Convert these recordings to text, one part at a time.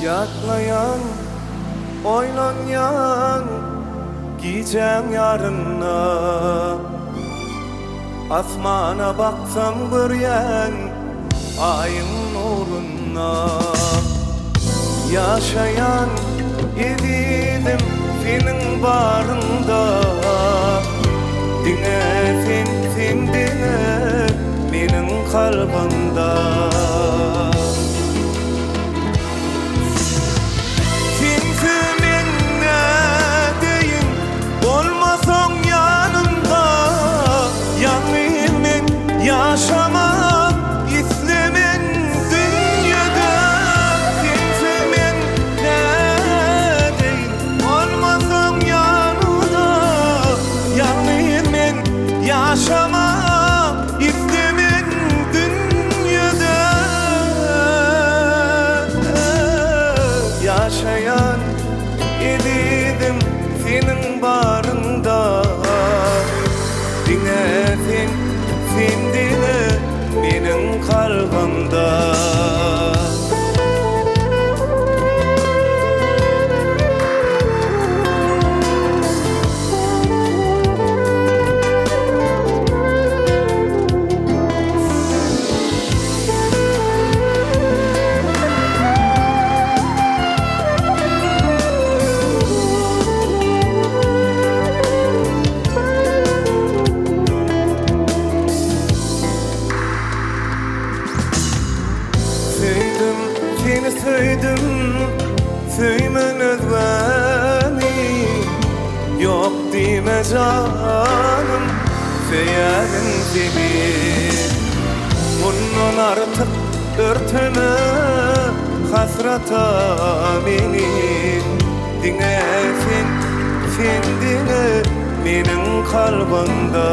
Yaklayan, oylanyan, giyeceğim yarına. Asmana baksam göryen, ayın nuruna. Yaşayan idim senin barında. Dine sen dine benim kalbimda. Yaşamak istemen dünyada kimsemin ne değil olmasam yanında yanlıyım ben yaşamak istemen dünyada yaşayan idim senin barında dinlesin sen dile benim kalbimda. Seni söyledim, söylemen özlemi. Yok deme canım, söylerim seni. Bundan artık örtme hasrata beni. Dinle sen dinle benim kalbimda.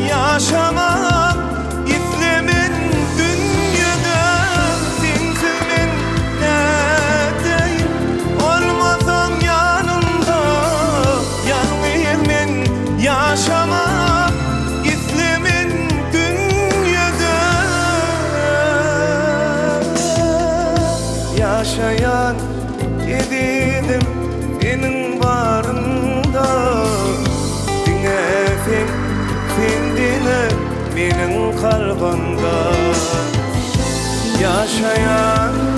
Yaşamak istemen dünyada sensimin ne değil olmasam yanımda yanlıyım ben yaşamak istemen dünyada yaşayan idim senin barında dinle sen dile benim kalbimda yaşayan